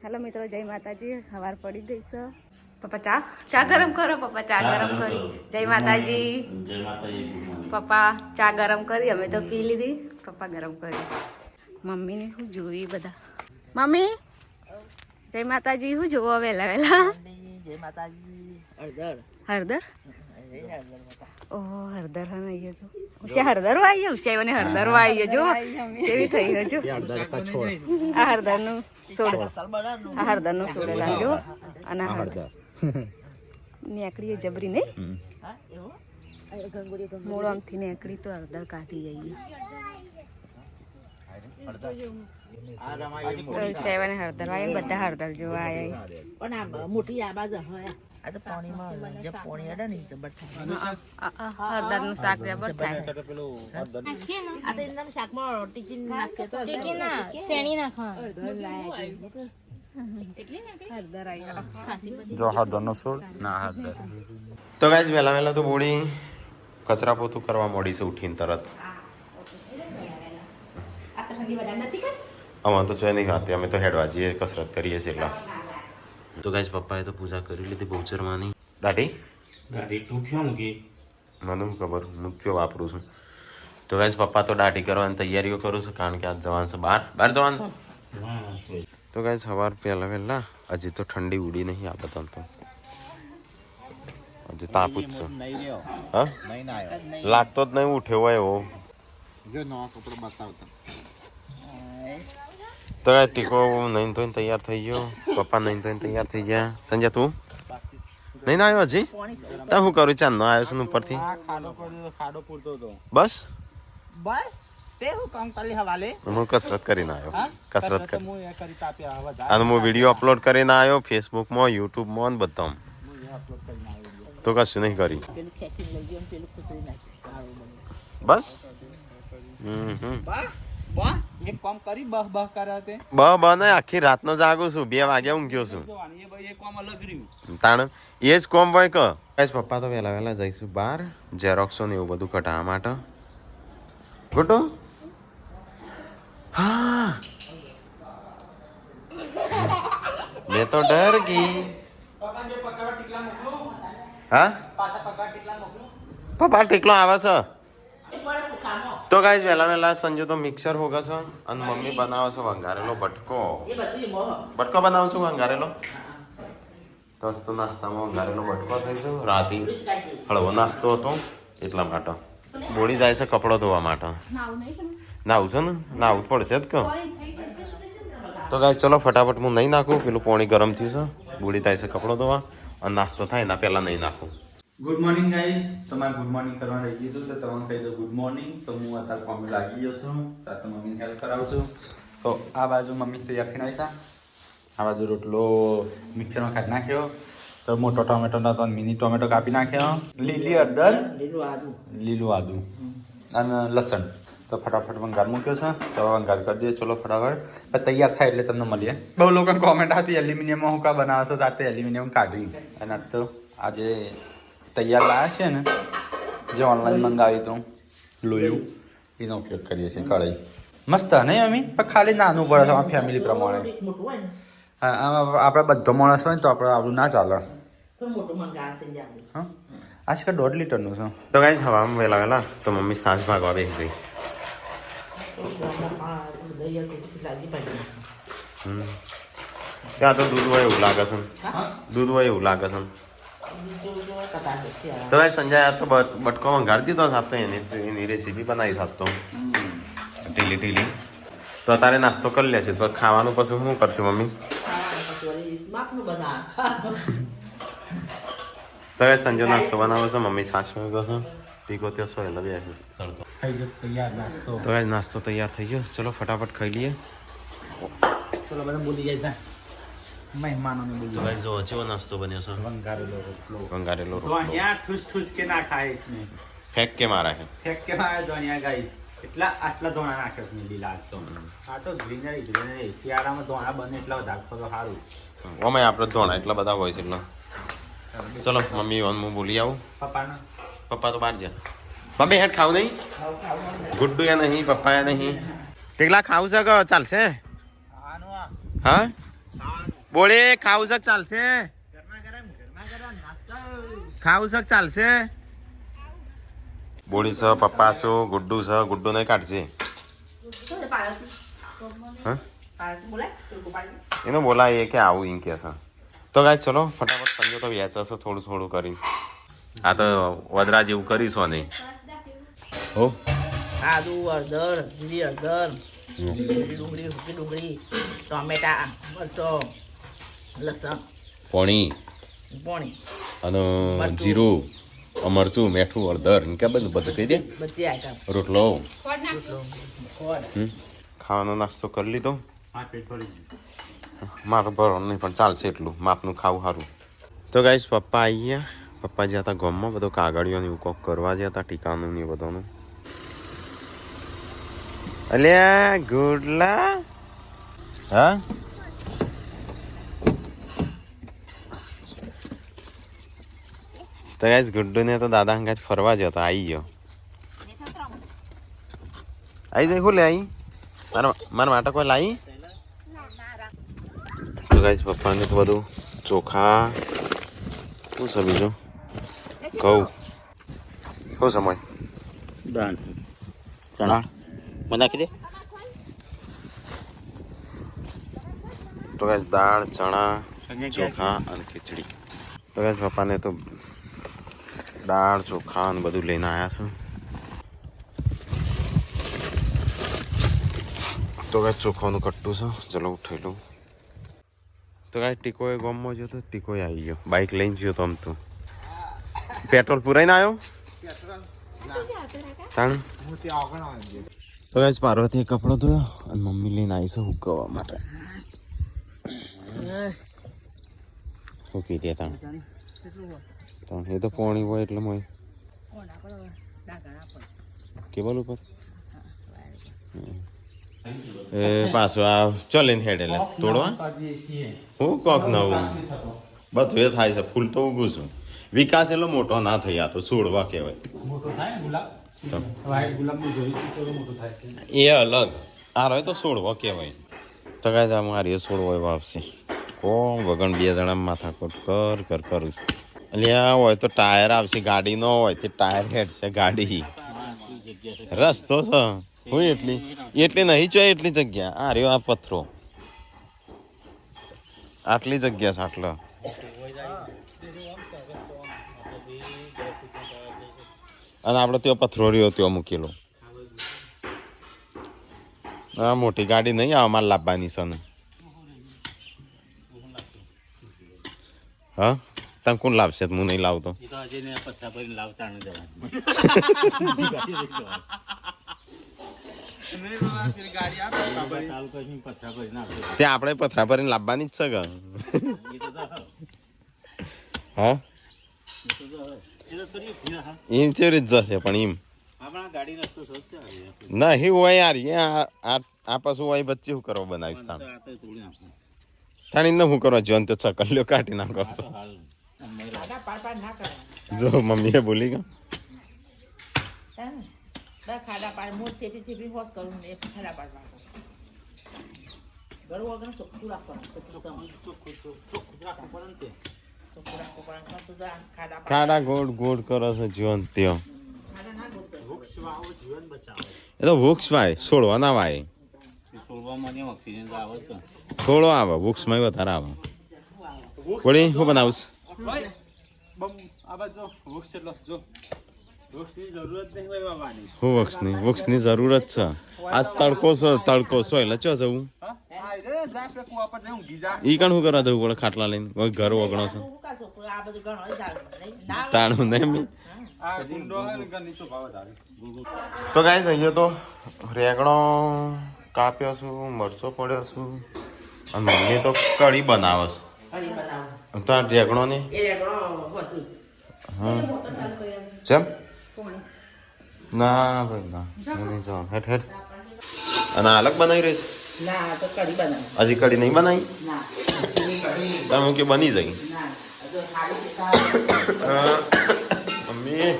Hello મિત્રો, જય માતાજી. સવાર પડી ગઈ છે. પપ્પા ચા ગરમ કરો. પપ્પા ચા ગરમ કરી. જય માતાજી. પપ્પા ચા ગરમ કરી, અમે તો પી લીધી. પપ્પા ગરમ કરી. મમ્મીને શું જોવી બધા? મમ્મી જય માતાજી. શું જોવો વહેલા વહેલા? જય માતાજી. હળદર હળદર. ઓહો હળદર હા નહીં તો ઉસે હળદર વાઈએ. ઉસે હળદર વાઈએ. જો જેવી થઈ હજુ આ હળદરનું સોડ. આ હળદરનું સોડેલા જો. અને હળદર નેકડી જબરી નહીં મોડમથી નેકડી તો હળદર કાઢી જઈએ. તો સેવને હળદર વાય બધા હળદર જોવા આવ્યા. પણ આ મોટી આ બાજુ હોય આ તો પાણીમાં જે પાણી અડે ને જબર થાય. હળદરનું શાક જબર થાય. આ તો એમના શાકમાં ટીકી નાખે તો ટીકી ના શેણી નાખવા હળદર આવી જો હળદરનો સોળ ના હળદર. તો ગાઈસ વહેલા વહેલા તો બોડી કચરા પોતું કરવા મોડી છે ઉઠીને તરત. અમારે તો છે નહીં ખાતી, અમે તો હેડવા જઈએ કસરત કરીએ છીએ એટલા. તો ગાઈસ પપ્પાએ તો પૂજા કરી લીધી બહુચરમાંની. દાઢી તું ક્યાં મૂકી? મને શું ખબર, હું કયો વાપરું છું. તો ગાઈસ પપ્પા તો દાઢી કરવાની તૈયારીઓ કરું છું, કારણ કે આજ જવાનું છે બહાર જવાનું છે. તો ગાઈસ સવાર પહેલા વહેલા હજી તો ઠંડી ઉડી નહીં આ બધા તો હજી તાપ જ છે. હા લાગતો જ નહીં ઉઠ્યો હોય એવો. તો ગાઈસ ટીકો નહીં ધોઈને તૈયાર થઈ ગયો. પપ્પા નહીં ધોઈને તૈયાર થઈ ગયા. સંજય તું નહીં આવ્યો હજી? તો શું કરું ચાંદ નો આવ્યો છે ઉપરથી બસ બસ તે હું કામ કરી હવાલે હું કસરત કરીને આવ્યો. કસરત કરી અને હું વિડીયો અપલોડ કરીને આવ્યો ફેસબુકમાં, યુટ્યુબમાં ને બધામાં. તો કશું નહીં કરી પેલું ખેંચી લઈ ગયો પેલું ખુતરી નાખ્યું બસ. બા એક કામ કરી બહ બહ કરે તે બ ને આખી રાતનો જાગું છું. 2 વાગ્યા ઊંઘ્યો છું. એ ભાઈ એક કામ અલગ રહ્યું તાણ એ જ કોમ હોય કે ગાઈસ પપ્પા તો વહેલા વહેલા જઈશું બહાર ઝેરોક્સો ને એવું બધું કઢાવવા માટે. ગુડ્ડુ હા મેં તો ડર ગઈ. હા પપ્પા ટીકલો આવે છે. તો ગાઈસ વહેલા વહેલા સંજુ તો મિક્સર હોગા છે અને મમ્મી બનાવે છે વંગારેલો બટકો. બટકો બનાવું છું વંગારેલો. તો નાસ્તામાં વંગારેલો બટકો થઈશું. રાતે હળવો નાસ્તો હતો એટલા માટે. બોડી જાય છે કપડો ધોવા માટે. નાવું છે ને નાવું પડશે જ કે. તો ગાઈસ ચલો ફટાફટ હું નહીં નાખું, પેલું પાણી ગરમ થયું છે. બોડી થાય છે કપડો ધોવા અને નાસ્તો થાય એના પહેલા નહીં નાખું. Good morning guys. તમારે ગુડ મોર્નિંગ કરવા રહી ગયું તો તમને કહી દો ગુડ મોર્નિંગ. તો હું અત્યારે કોમે લાગી ગયો છું. તો મમ્મીને હેલ્પ કરાવું છું. તો આ બાજુ મમ્મી તૈયાર થઈને આવી છે. આ બાજુ રોટલો મિક્સરમાં કાઢી નાખ્યો. તો મોટો ટોમેટો નતો મિની ટોમેટો કાપી નાખ્યો. લીલી હળદર, લીલું આદુ અને લસણ. તો ફટાફટ વંગાર મૂક્યો છે. તો વંગાર કરી દઈએ ચલો ફટાફટ. તૈયાર થાય એટલે તમને મળીએ. બહુ લોકોને કોમેન્ટ આવતી એલ્યુમિનિયમમાં હું કા બનાવો છો? તો આ એલ્યુમિનિયમ કાઢી અને આ તો આજે તૈયાર લાવ્યા છે ને જે ઓનલાઈન મંગાવી હતું લોયું એનો ઉપયોગ કરીએ છીએ. કઢાઈ મસ્ત નહીં મમ્મી? પણ ખાલી નાનું પડે છે અમારા ફેમિલી પ્રમાણે. હા આપણે બધો માણસ હોય ને તો આપણે આપણું ના ચાલે. હા આજકાલ 1.5 લીટરનું છે. તો ગાઈસ હવામાં વહેલા વહેલા તો મમ્મી સાંજ ભાગવા બેસી ગઈ. ત્યાં તો દૂધ હોય એવું લાગે છે. દૂધ હોય એવું લાગે છે. તો ભાઈ સંજય આ તો બટકો વંગાડી દીધો સાત તો એની રેસીપી બનાવી સાત તો ઢીલી ઢીલી. તો તારે નાસ્તો કરી લે છે તો ખાવાનું પછી શું કરશું મમ્મી? તો ભાઈ સંજય નાસ્તો બનાવે છે, મમ્મી સાસ ગયો છે ટીકો ત્યાં સો એટલે બેસીશ તડકો. તો ભાઈ નાસ્તો તૈયાર થઈ ગયો. ચલો ફટાફટ ખાઈ લઈએ. ચલો બધા બોલી જાય મહેમાનોને બોલી. તો ભાઈ જો ચેવો નાસ્તો બન્યો છે? વંગારેલો રોટલો. અહીંયા ઠુસ ઠુસ કે ના ખાય इसमें. ફેંક કે મારા છે. ફેંક કે મારે તો અહીંયા ગાઈસ આટલા ધોણા નાખ્યો છે લીલા. આ તો ગ્રીનરી શિયાળામાં ધોણા બને એટલા બધા તો સારું. અમે આપણે ધોણા એટલા બધા હોય છે એટલે. ચલો મમ્મી હું બોલી આવું. પપ્પા તો બહાર જા. મમ્મી હેઠ ખાવ નહીં? ગુડ્ડુ એ નહીં, પપ્પા એ નહીં. કેટલા ખાવું છે કે ચાલશે? હા બોલે ખાવું શક ચાલશે ખાવું શક ચાલશે બોલી સ પપ્પા શું ગુડ્ડુ સ ગુડ્ડુ નહીં કાઢશે એને બોલાય કે આવું એમ કે છે તો ગાય ચલો ફટાફટ સંજો તો વેચાશે થોડું થોડું કરીને આ તો વદરા જેવું કરીશું નહીં હો આદુ હળદર જીરી હળદર ડુંગળી સૂકી ડુંગળી ટોમેટા મરચો લસણ પોણી અને જીરું મરચું મીઠું હળદર કે બધું બધું કહી દે બધી આઈટમ રોટલો ખોડ ખાવાનો નાસ્તો કરી લીધો મારું ભરવાનું નહીં પણ ચાલશે એટલું માપનું ખાવું સારું તો ગાઈસ પપ્પા આવી ગયા પપ્પા જ્યાં હતા ગામમાં બધો કાગળિયો ને એવું કોક કરવા જ્યાં હતા ઠીકાનું ને બધાનું અલ્યા ગુડલા હા તો ગાઈસ ગુડ્ડુ ને તો દાદા હંગાજ ફરવા જતા આવી ગયો આવી જાય ખુલે આવી મારા માટે કોઈ લાવી તો ગાઈસ પપ્પાને તો બધું ચોખા શું છે બીજું ઘઉં શું સમય દાળ ચણા મને નાખી દે તો ગાઈસ દાળ ચણા ચોખા અને ખીચડી તો ગાઈસ પપ્પાને તો દાળ ચોખા અને બધું લઈને આવ્યા છું તો ગાઈસ ચોખાનું કટ્ટું છે ચલો ઉઠેલું તો ગાઈસ ટીકોએ ગામમાં ગયો તો ટીકોએ આવી ગયો બાઇક લઈને ગયો તો આમ તો પેટ્રોલ પુરાઈને આવ્યો તાણ તો ગાઈસ પાર્વતીએ કપડો ધોયો અને મમ્મી લઈને આવી છે હુકવવા માટે હુકી દે તાણ એ તો પોણી હોય એટલે મોય કેબલ ઉપર એ પાછું આ ચલીને હેડ એટલે તોડવા હું કોક નવું બધું એ થાય છે ફૂલ તો ઉગું છું વિકાસ એટલો મોટો ના થઈ આ તો છોડવા કહેવાય એ અલગ આ રહ્યો તો છોડવા કહેવાય તો કાંઈ આ મારી છોડવો એવા આવશે કોણ વગણ બે જણા માથાકોટ કર કરું છું એટલે આ હોય તો ટાયર આવશે ગાડી નો હોય તે ટાયર હેડ છે ગાડી રસ્તો છે હું એટલી નહીં જોઈએ એટલી જગ્યા આ રહ્યો આ પથ્થરો આટલી જગ્યા છે આટલો અને આપડે ત્યાં પથ્થરો રહ્યો ત્યાં મૂકેલો હા મોટી ગાડી નહીં આવે મારે લાવવાની છે હા તમે કોણ લાવશે હું નહીં લાવતો તે આપણે પથરા ભરીને લાવવાની જ છે કે હા એમ કેવી રીત જશે પણ એમ નહીં હોય યાર આ પાછું હોય વચ્ચે શું કરવા બનાવીશ તાણી ને શું કરવા જોન તો ચકલ્યો કાઢી ના કરશો જો મમ્મીએ બોલી ગયા ખાડા પાડ મોટ ચેપી ચેપી હોશ કરું ને ખાડા પાડવા ગળું વગર ચોખ્ખું રાખવાનું ખાડા ગોળ ગોળ કરે છે જીવન ત્યાં એ તો વૃક્ષ વાય છોડવા ના વાય થોડો આવે વૃક્ષમાં વધારે આવે વળી શું બનાવું વૃક્ષની જરૂરત છે આજ તડકો છે એટલે ચો જવું ઈ કણ શું કરવા જવું પડે ખાટલા લઈને ઘર વગણો છે તાણું નહીં તો ગાઈસ અહીંયા તો રેગણો કાપ્યો છું મરચો પડ્યો છું અને મમ્મી તો કઢી બનાવે છે તો રેગણો ને હા ચમ ના ભાઈ ના હું નહીં જાઉં હેઠ અને અલગ બનાવી રહીશ હજી કઢી નહીં બનાવી તમે કે બની જાય મમ્મી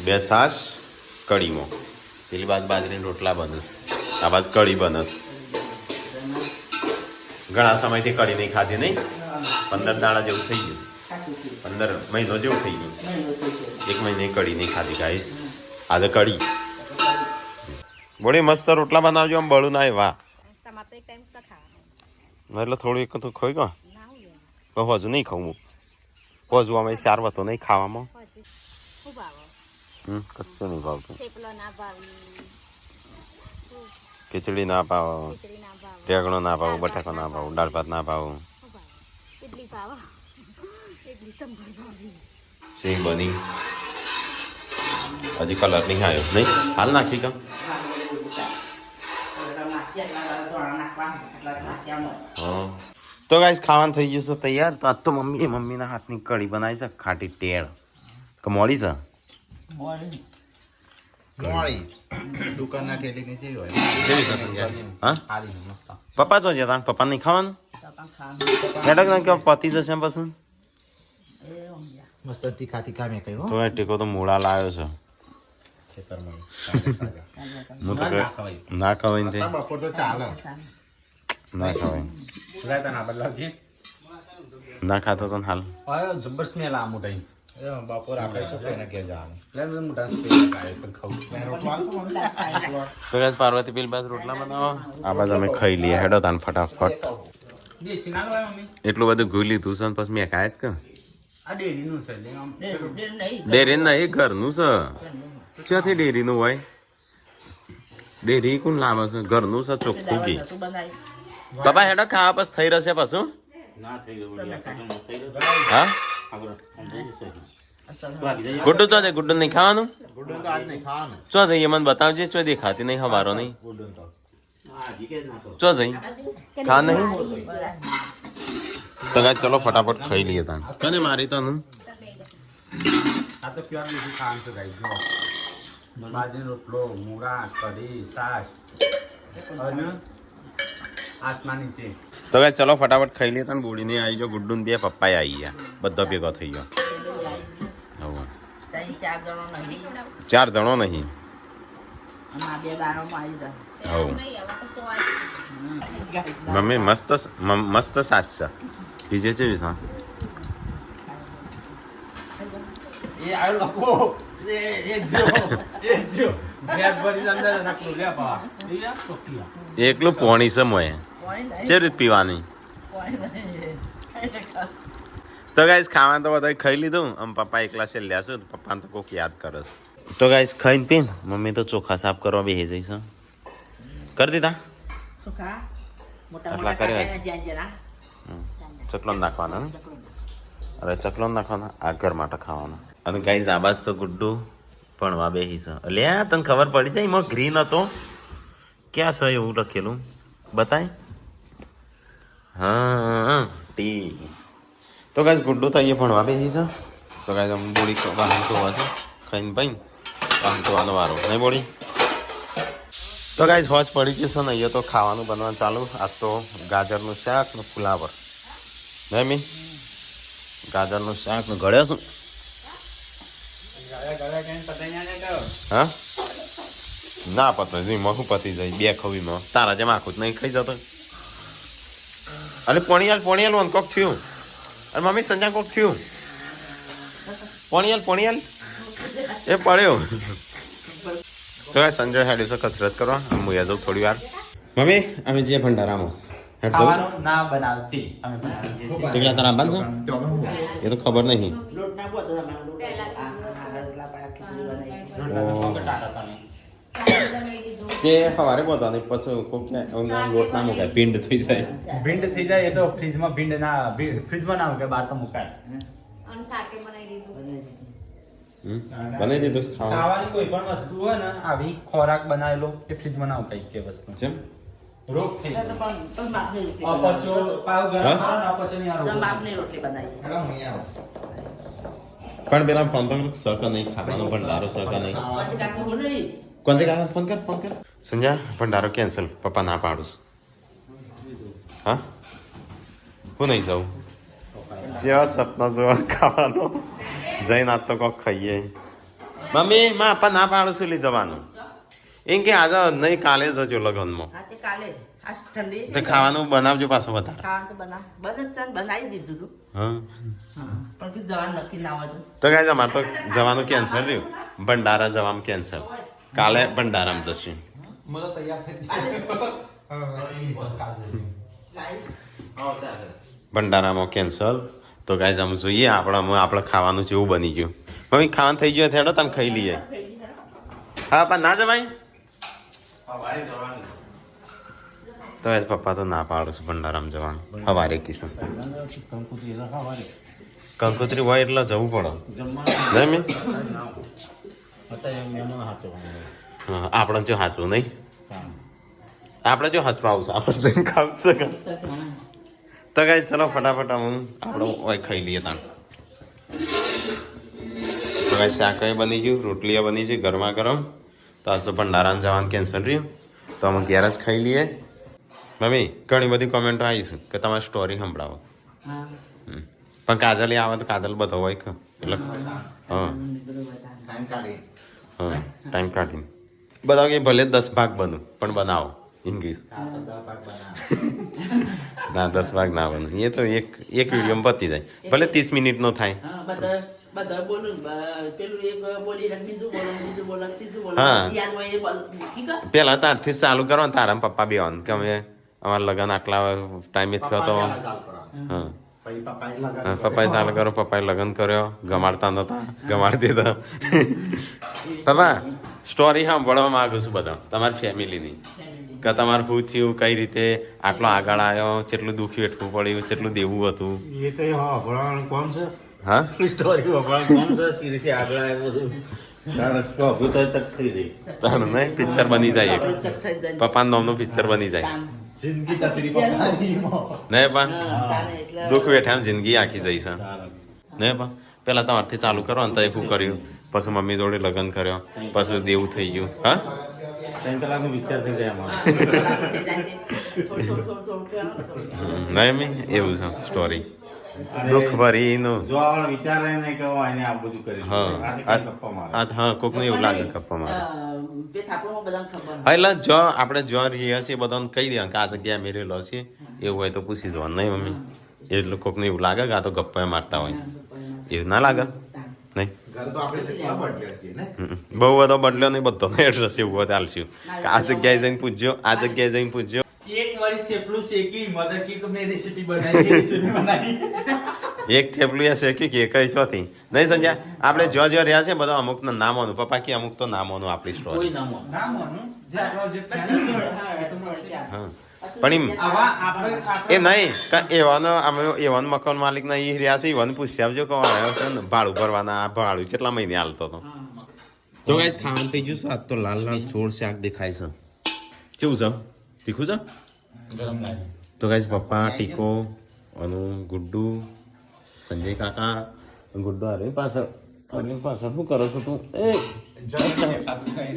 બે છાશ કઢીમાં પેલી બાજરીના રોટલા બનશે આ બાજુ કઢી બને છે. ઘણા સમયથી કઢી નહીં ખાધી નહીં, 15 દાડા જેવું થઈ ગયું, 15 મહિનો જેવું થઈ ગયું, 1 મહિને કઢી નહીં ખાધી ગાઈસ. આજે કઢી બોડી મસ્ત રોટલા બનાવજો, આમ બળું ના વાહ. તમારે તો એક ટાઈમ તો ખાવાનું એટલે થોડું એક તો ખોઈ ગયો, ના હોય હજુ નહીં ખાવું, હજુ અમે 4 વાતો નહીં ખાવામાં. ખૂબ આવો કશું નહીં ભાવતું, થેપલો ના ભાવી, ખીચડી ના ભાવ, ખીચડી ના ભાવે, ઢેગણો ના ભાવ, બટાકો ના ભાવ, દાળ ભાત ના ભાવ, ખૂબ ભાવે, ઇડલી ભાવે, ઇડલી સંભાર ભાવી. સિંગ બની હજી કલર નહીં આવ્યો નહીં, હાલ નાખી કા. હા તો ગાઈસ ખાવાનું થઈ ગયું છે તૈયાર. તો આજ તો મમ્મીના હાથની કઢી બનાવી છે, ખાટી ટેળ કે મોડી છે. દુકાનના ઠેલીની જેવી હોય. કેવી છે સંજય? હા પપ્પા તો જતા, પપ્પા નહીં ખાવાનું હેડક ના કે પતી જશે પછી. મસ્ત તીખા તીખા મેં કહ્યું તો એ ટીકો તો મૂળા લાવ્યો છે. ખેતરમાં હું તો ના ખવાય ને તે બપોર તો ચાલે. ના ખવાય, લાયતા બદલાવજે. ના ખાતો તો હાલ. જબર સ્મેલ આ મોટા બપોર આપણે ચોખ્ખાઈને ઘેર જવાનું. મોટા સ્મેલ પણ ખાવું. તો ગાઈસ પાર્વતી પેલી બાજુ રોટલા બનાવો, આ બાજુ અમે ખાઈ લઈએ. હેડો તાન ફટાફટ. દેશી ના ખવાય મમ્મી. એટલું બધું ઘુઈ લીધું છે ને પછી મેં ખાય જ કે આ ડેરીનું છે ડેરી ના એ ઘરનું છે. ક્યાંથી ડેરીનું હોય? ડેરી કોણ લાવે છે? ઘરનું છે ચોખ્ખું ઘી. બાબા હેડો ખાવા પછી થઈ રહેશે પાછું. હા ગુડ્ડુ ચો છે? ગુડ્ડુ નહીં ખાવાનું? ગુડું તો આજ નહીં ખાવાનું. ચો જઈએ મને બતાવજે. ચો દેખાતી નહીં, હવારો નહીં. ગુડું તો ચો જઈ ખા નહીં. તો ગાય ચલો ફટાફટ ખાઈ લઈએ તાન. કને મારી તને આ તો પ્યોર દેશી ખાવાનું છે ગાઈ. જો બાજરી રોટલો, મૂળા, કઢી, છાશ અને આસમાની છે. તો ગાય ચલો ફટાફટ ખાઈ લઈએ તાન. બોડી નહીં આવી ગયો, ગુડ્ડુ ને બે પપ્પાએ આવી ગયા, બધો ભેગો થઈ ગયો. હવે 4 જણો નહીં. મમ્મી મસ્ત સાસ છે. બીજે છે વિસા એ આવ્યો લખો. એ જો ગેસ ભરી અંદર નાખલો લે બા. એ આ ટોકીયા. એકલું પોણી છે મોય છે રીત પીવાની. તો ગાઈસ ખાવાનું તો બધા ખાઈ લીધું. આમ પપ્પા એકલા છે લ્યાશું, પપ્પાને તો કોઈક યાદ કરે છે. તો ગાઈસ ખાઈને પીને મમ્મી તો ચોખા સાફ કરવા બેસી જઈશ. કરી દીધા આટલા કર્યા. ચકલો નાખવાના ને? અરે ચકલો નાખવાના, આ ઘર માટે ખાવાના. અને ગાઈસ આબાજ તો ગુડ્ડુ ભણવા બેસી છે. અલ્યા તને ખબર પડી જાય એમાં ગ્રીન હતો? ક્યાં છે એવું લખેલું બતાય? હા ટી. તો ગાઈસ ગુડ્ડુ તો અહીંયા ભણવા બેસી છે. તો ગાઈસ આમ બોડી વાહન તો હશે ખાઈને ભાઈ વાહન તો વાનો વારો નહીં બોડી. તો ગાઈસ હોજ પડી જશે ને અહીંયા તો ખાવાનું બનવાનું ચાલુ. આજ તો ગાજરનું શાક ને ફુલાવર નહીં મી ગાજરનું શાક ને ગળ્યો શું? હા ના પતે મહું પતી જાય 2 ખવીમાં. તારા જેમ આખું જ નહીં ખાઈ જતો. અરે પોણિયાલ વન કોક થયું. અરે મમ્મી સંજા કોક થયું. પોણિયાલ એ પડ્યો. તો સંજય હેડ્યું છે કસરત કરવા. હું યાદ થોડી વાર. મમ્મી અમે જઈએ ભંડારામાં. ખાવાનું ના બનાવતી અમે બનાવીએ છીએ. એકલા તારા બંધ એ તો ખબર નહીં. તે સવારે પોતા નહીં પછી લોટ ના મુકાય, પિંડ થઈ જાય. ભીંડ થઈ જાય એ તો ફ્રીજમાં ભીંડ ના ફ્રીજમાં ના મૂકે, બહાર તો મુકાય. અને શાકે બનાવી દીધું. બનાવી દીધું ખાવાનું. ખાવાની કોઈ પણ વસ્તુ હોય ને આવી ખોરાક બનાવેલો એ ફ્રીજમાં ના મુકાય કે વસ્તુ. જેમ રોગ થઈ જાય. અપચો પાવ ગરમ કરો ને અપચો ની આ રોગ. પણ પેલા ફોન તો સક નહીં ખાવાનો ભંડારો સક નહીં. કોને કાકા ફોન કર સંજય ભંડારો કેન્સલ. પપ્પા ના પાડું છું. હા હું નહીં જાઉં. જેવા સપના જોવા ખાવાનો જઈને આજ તો કોક ખાઈએ. મમ્મી માં પપ્પા ના પાડું છું લઈ જવાનું. એમ કે આજે નહીં કાલે જજો લગ્નમાં હા તે કાલે જ આ ઠંડી છે તો ખાવાનું બનાવજો પાછું વધારે ખાવાનું તો બને જ છે ને, બનાવી દીધું તું હા પણ કે જવાનું નક્કી ના હોય તો કાંઈ અમારે તો જવાનું કેન્સલ રહ્યું ભંડારા જવાનું કેન્સલ કાલે ભંડારામાં જશું મને તૈયાર થઈ ભંડારામાં કેન્સલ તો કાંઈ આમ જોઈએ આપણે ખાવાનું જેવું બની ગયું મમ્મી ખાવાનું થઈ ગયું હેડો તમે ખાઈ લઈએ હા પપ્પા ના જવાય તો એ પપ્પા તો ના પાડું છું ભંડારામાં જવાનું સવારે કિશન કંકોત્રી હોય એટલે જવું પડે નહીં હા આપણે જો સાચું નહીં આપણે જો હસવા આવશે આપણે જઈને ખાવું છે તો કાંઈ ચલો ફટાફટ હું આપણે ઓય ખાઈ લઈએ તાણ તો કાંઈ શાક બની ગયું રોટલીઓ બની છે ગરમા ગરમ તો આજ તો ભંડારાને જવાનું કેન્સલ રહ્યું તો અમે ઘેર જ ખાઈ લઈએ મમ્મી ઘણી બધી કોમેન્ટો આવીશું કે તમારી સ્ટોરી સંભળાવો હા પણ કાજલ આવે તો કાજલ બધો હોય કે એટલે હા ટાઈમ કાઢી હા ટાઈમ કાઢીને બધા કે ભલે 10 ભાગ બનું પણ બનાવો ઇંગ્લિશ ના 10 ભાગ ના બને એ તો એક વિડીયોમાં પતી જાય ભલે 30 મિનિટનો થાય હા બધા બોલું પેલું એક બોલી બીજું બોલો ત્રીજું બોલો હા. યાદ હોય એ ઠીક છે પેલા તારથી જ ચાલુ કરો ને તારા પપ્પા બેવાનું કે અમે અમારા લગ્ન આટલા ટાઈમે થયો તો હા પછી પપ્પાએ લગાડી હા, પપ્પાએ ચાલુ કરો પપ્પાએ લગ્ન કર્યો ગમાડતા નતા ગમાડી દીધા પપ્પા સ્ટોરી સાંભળવા માંગુ છું બધા તમારી ફેમિલીની કે તમારું શું થયું કઈ રીતે આટલો આગળ આવ્યો કેટલું દુઃખ વેઠવું પડ્યું કેટલું દેવું હતું એ તો ભણવાનું કોણ છે હા સ્ટોરી ભણવાનું કોણ છે સી રીતે આગળ આવ્યું બધું તારે અભૂત ચક થઈ ગઈ તારું નહીં પિક્ચર બની જાય એક. ચક થઈ જાય પપ્પાનું નામનું પિક્ચર બની જાય જિંદગી ચતરી પપ્પાની નહીં પા તાને એટલે દુઃખ વેઠામ જિંદગી આખી જઈ છે નહીં પા પેલા તમારથી ચાલુ કરો ને તો શું કર્યું પછી મમ્મી જોડે લગ્ન કર્યો પછી દેવું થઈ ગયું હા 3 કલાકનું વિચાર થઈ જાય અમારે થોડું નહીં મેં એવું છે સ્ટોરી દુઃખ ભરીનું જો આવડે વિચારે નહીં કે એને આ બધું કરી હા ગપ્પા મારે હા કોકને એવું લાગે ગપ્પા મારે બે થાપણમાં બધાને ખબર હા એટલે જો આપણે જો રહીએ છીએ બધાને કહી દેવાનું કે આ જગ્યાએ અમે રહેલો છીએ એવું હોય તો પૂછી જવાનું નહીં મમ્મી એટલે કોકને એવું લાગે કે આ તો ગપ્પા મારતા હોય એવું ના લાગે નહીં ઘર તો આપણે જેટલા બદલ્યા છીએ ને બહુ બધો બદલ્યો નહીં બધો એડ્રેસ એવું હોય ચાલશું કે આ જગ્યાએ જઈને પૂછજો આ જગ્યાએ જઈને પૂછજો એક વાળી થેપલું શેકી મધર કી મેં રેસીપી બનાવી રેસીપી બનાવી એક થેપલું એ શેકી કે કઈ ચોથી નહીં સંજ્યા આપણે જો રહ્યા છે બધા અમુક નામોનું પપ્પા કે અમુક તો નામોનું આપણી કોઈ સ્ટોરી નામ નામ માનું જે આપણો જે હા પણ એમ આવા આપણે એ નહીં એવાનો અમે એવાનો મકાન માલિક ના એ રહ્યા છે એવાનું પૂછી આવજો કે આવ્યો છે ને ભાડું ભરવાના આ ભાડું કેટલા મહિને હાલતો હતો તો ગાઈસ ખાવાનું થઈ ગયું છે આજ તો લાલ લાલ છોડ શાક દેખાય છે કેવું છે તીખું છે ગરમ લાગે તો ગાઈસ પપ્પા ટીકો અનુ ગુડ્ડુ સંજય કાકા ગુડ્ડુ અરે પાછળ શું કરો છો તું એ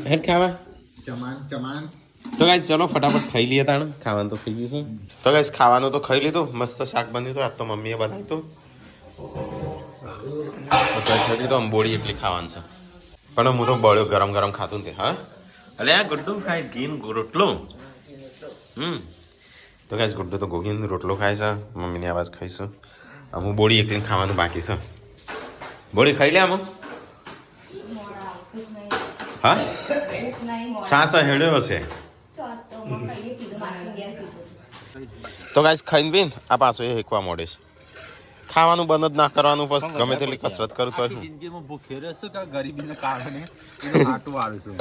હેડ ખાવા ચમાન તો ગાઈસ ચલો ફટાફટ ખાઈ લઈએ તાણ ખાવાનું તો થઈ ગયું છે તો ગાઈસ ખાવાનું તો ખાઈ લીધું મસ્ત શાક બન્યું હતું આજ તો મમ્મીએ બનાવ્યું હતું તો અંબોડી એટલી ખાવાનું છે પણ હું તો બળ્યો ગરમ ગરમ ખાતું ને તે હા અલે આ ગુડ્ડુ ખાય ઘીન રોટલો તો ગાઈસ ગુડ્ડુ તો ઘીન રોટલો ખાય છે મમ્મીની આવાજ ખાઈશું હું બોડી એકલી ખાવાનું બાકી છે બોડી ખાઈ લે આમ હા સાસ હેડ્યો છે તો ગાઈસ ખાઈને બેન આ પાછો એ હેકવા મોડે છે ખાવાનું બંધ જ ના કરવાનું પછી ગમે તેટલી કસરત કરું તો જિંદગીમાં ભૂખે રહેશે કે ગરીબીને કારણે એનું હાટું આવ્યું છું